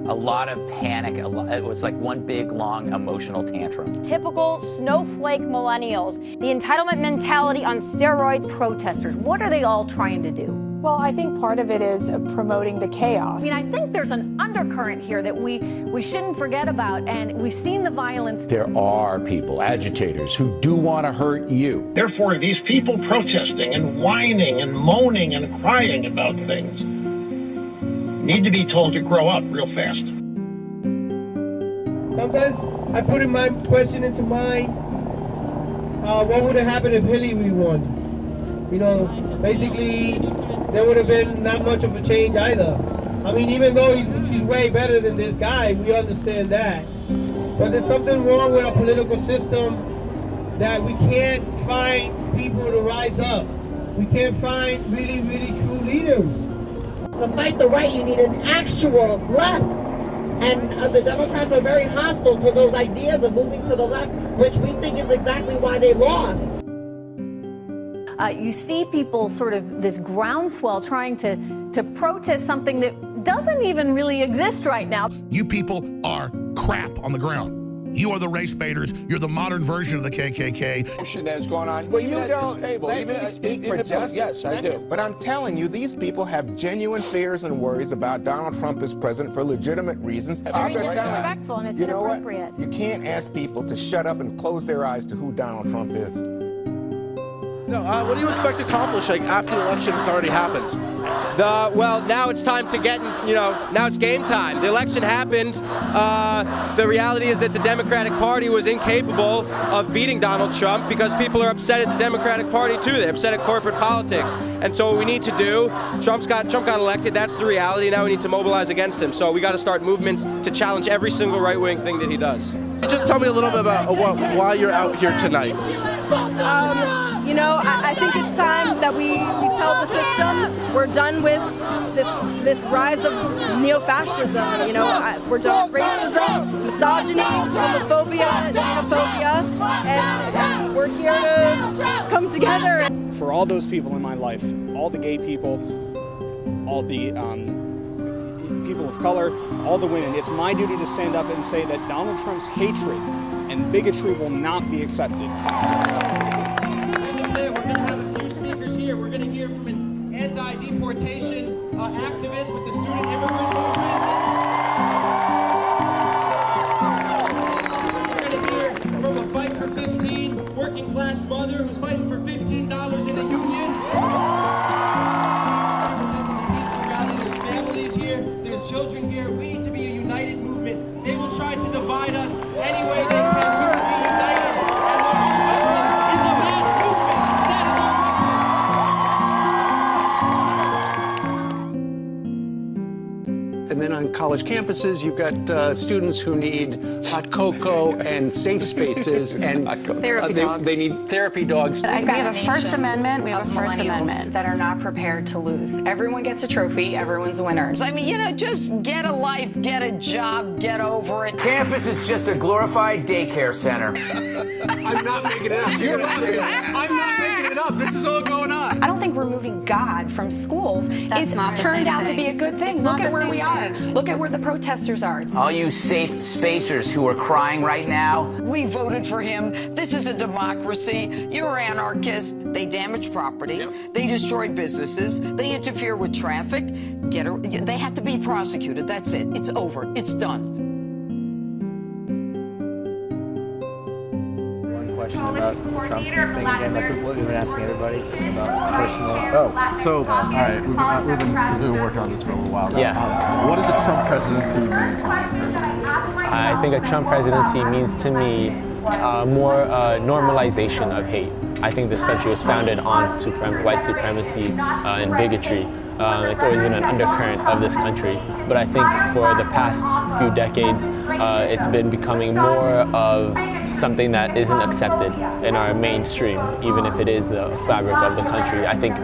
a lot of panic. It was like one big, long, emotional tantrum. Typical snowflake millennials. The entitlement mentality on steroids. Protesters, what are they all trying to do? Well, I think part of it is promoting the chaos. I mean, I think there's an undercurrent here that we shouldn't forget about, and we've seen the violence. There are people, agitators, who do want to hurt you. Therefore, these people protesting and whining and moaning and crying about things need to be told to grow up real fast. Sometimes I put in my question into mind, what would have happened if Hillary won? You know, basically, there would have been not much of a change either. I mean, even though she's way better than this guy, we understand that. But there's something wrong with our political system that we can't find people to rise up. We can't find really, really true leaders. To fight the right, you need an actual left. And the Democrats are very hostile to those ideas of moving to the left, which we think is exactly why they lost. You see people sort of this groundswell trying to protest something that doesn't even really exist right now. You people are crap on the ground. You are the race baiters. You're the modern version of the KKK. That's going on. Well, you don't let me speak for just a second. I do. But I'm telling you, these people have genuine fears and worries about Donald Trump as president for legitimate reasons. Very disrespectful, and it's inappropriate. You can't ask people to shut up and close their eyes to who Donald Trump is. No, what do you expect to accomplish after the election has already happened? Well, now it's time to get, now it's game time. The election happened. The reality is that the Democratic Party was incapable of beating Donald Trump because people are upset at the Democratic Party too. They're upset at corporate politics. And so what we need to do, Trump got elected, that's the reality. Now we need to mobilize against him. So we got to start movements to challenge every single right-wing thing that he does. Just tell me a little bit about why you're out here tonight. I think it's time that we tell the system we're done with this rise of neo-fascism. We're done with racism, misogyny, homophobia, xenophobia, and we're here to come together. For all those people in my life, all the gay people, all the people of color, all the women, it's my duty to stand up and say that Donald Trump's hatred and bigotry will not be accepted. We're going to hear from an anti-deportation activist with the student immigrant movement. We're going to hear from a Fight for 15 working class mother who's fighting for $15 in a union. This is a peaceful rally. There's families here. There's children here. We need to be a united movement. They will try to divide us any way they can. We will be united. And what our weapon is a mass movement. That is our weapon. And then on college campuses, you've got students who need hot cocoa and safe spaces, and they need therapy dogs. We have a First Amendment. We have a First Amendment that are not prepared to lose. Everyone gets a trophy. Everyone's a winner. I mean, just get a life, get a job, get over it. Campus is just a glorified daycare center. I'm not making it up. I'm not making it up. This is all going on. I don't think removing God from schools is turned out to be a good thing. Look at where we are. Look at where the protesters are. All you safe spacers who are crying right now. We voted for him. This is a democracy. You're anarchists. They damage property. Yep. They destroy businesses. They interfere with traffic. They have to be prosecuted. That's it. It's over. It's done. Question about Trump thing again, like what we've been asking everybody about personal. All right, we've been working on this for a little while now. Yeah. What does a Trump presidency mean to you personally? I think a Trump presidency means to me more normalization of hate. I think this country was founded on white supremacy and bigotry. It's always been an undercurrent of this country. But I think for the past few decades, it's been becoming more of something that isn't accepted in our mainstream, even if it is the fabric of the country. I think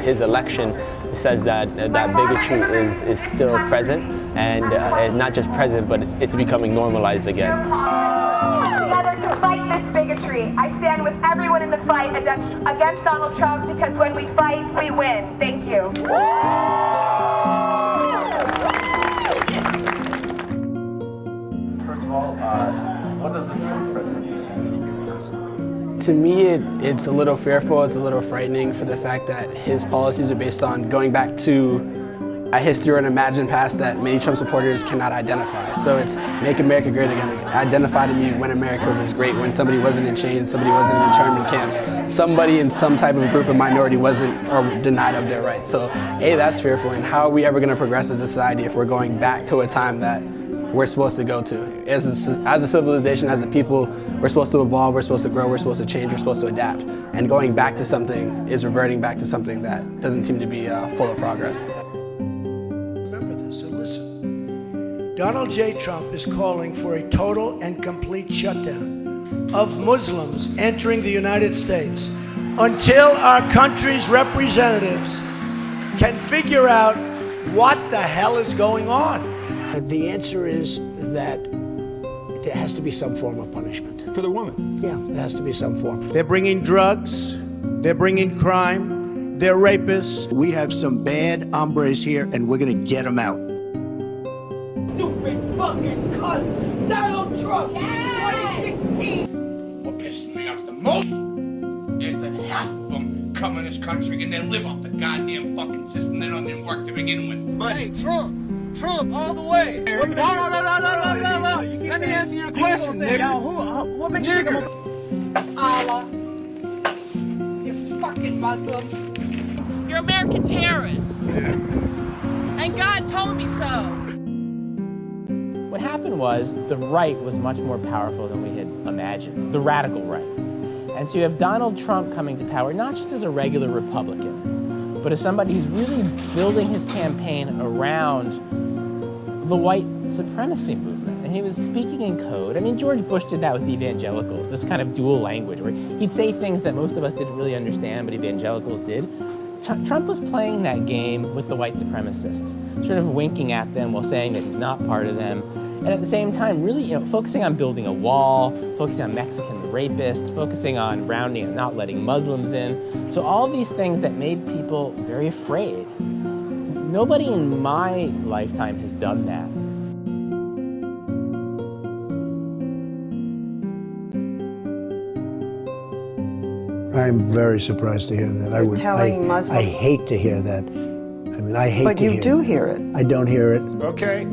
his election says that bigotry is still present, and not just present, but it's becoming normalized again. Together to fight this bigotry. I stand with everyone in the fight against Donald Trump, because when we fight, we win. Thank you. To me, it's a little fearful, it's a little frightening for the fact that his policies are based on going back to a history or an imagined past that many Trump supporters cannot identify. So it's make America great again. Identify to me when America was great, when somebody wasn't in chains, somebody wasn't in internment camps, somebody in some type of group of minority wasn't or denied of their rights. So A, that's fearful, and how are we ever gonna progress as a society if we're going back to a time that we're supposed to go to? As a civilization, as a people, we're supposed to evolve, we're supposed to grow, we're supposed to change, we're supposed to adapt. And going back to something is reverting back to something that doesn't seem to be full of progress. Donald J. Trump is calling for a total and complete shutdown of Muslims entering the United States until our country's representatives can figure out what the hell is going on. The answer is that there has to be some form of punishment. For the woman? Yeah, there has to be some form. They're bringing drugs, they're bringing crime, they're rapists. We have some bad hombres here, and we're going to get them out. Stupid fucking cunt! Donald Trump! 2016! What pisses me off the most is that half of them come in this country and they live off the goddamn fucking system. They don't even work to begin with. But hey, Trump, all the way. No. Let me answer your question, nigga. What nigga? Allah. You fucking Muslim. You're American terrorists. Yeah. And God told me so. What happened was the right was much more powerful than we had imagined, the radical right. And so you have Donald Trump coming to power, not just as a regular Republican, but as somebody who's really building his campaign around the white supremacy movement. And he was speaking in code. I mean, George Bush did that with evangelicals, this kind of dual language, where he'd say things that most of us didn't really understand, but evangelicals did. Trump was playing that game with the white supremacists, sort of winking at them while saying that he's not part of them. And at the same time, really, focusing on building a wall, focusing on Mexican rapists, focusing on rounding and not letting Muslims in. So all these things that made people very afraid. Nobody in my lifetime has done that. I'm very surprised to hear that. I hate to hear that. I mean, I hate to hear it. But you do hear it. I don't hear it. Okay,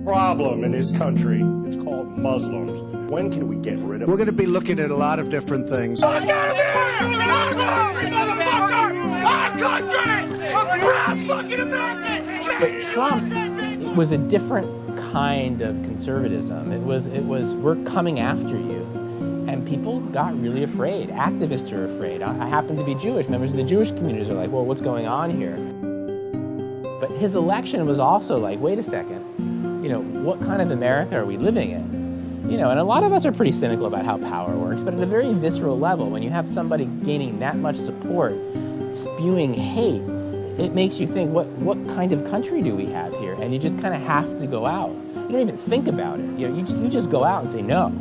problem in this country. It's called Muslims. When can we get rid of We're going to be looking at a lot of different things. Our country! We're fucking American! But Trump was a different kind of conservatism. It was we're coming after you. And people got really afraid. Activists are afraid. I happen to be Jewish. Members of the Jewish communities are like, well, what's going on here? But his election was also like, wait a second. What kind of America are we living in? And a lot of us are pretty cynical about how power works, but at a very visceral level, when you have somebody gaining that much support, spewing hate, it makes you think, what kind of country do we have here? And you just kind of have to go out. You don't even think about it. You just go out and say no.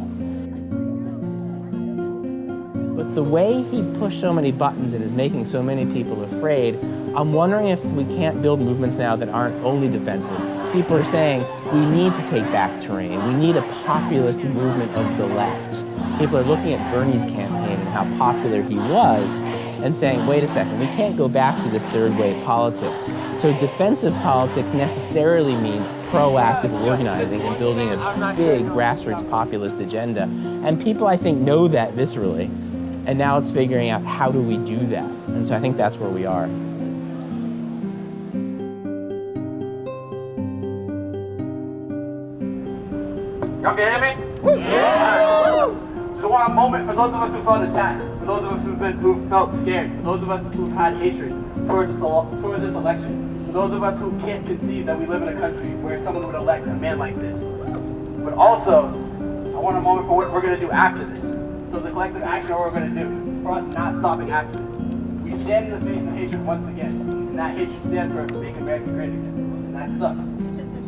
But the way he pushed so many buttons and is making so many people afraid, I'm wondering if we can't build movements now that aren't only defensive. People are saying, we need to take back terrain. We need a populist movement of the left. People are looking at Bernie's campaign and how popular he was and saying, wait a second, we can't go back to this third wave politics. So defensive politics necessarily means proactive organizing and building a big grassroots populist agenda. And people, I think, know that viscerally. And now it's figuring out how do we do that. And so I think that's where we are. Y'all can hear me? Yeah! Just want a moment for those of us who felt attacked, for those of us who felt scared, for those of us who've had hatred toward this election, for those of us who can't conceive that we live in a country where someone would elect a man like this. But also, I want a moment for what we're going to do after this. So the collective action of what we're going to do, for us not stopping after this. We stand in the face of hatred once again, and that hatred stands for Make America Great Again. And that sucks.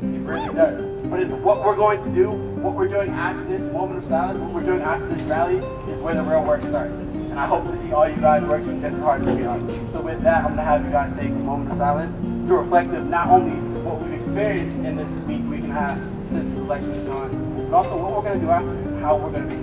It really does. But it's what we're going to do, what we're doing after this moment of silence, what we're doing after this rally is where the real work starts. And I hope to see all you guys working just as hard as we are. So with that, I'm going to have you guys take a moment of silence to reflect of not only what we've experienced in this week and a half since the election is gone, but also what we're going to do after, how we're going to be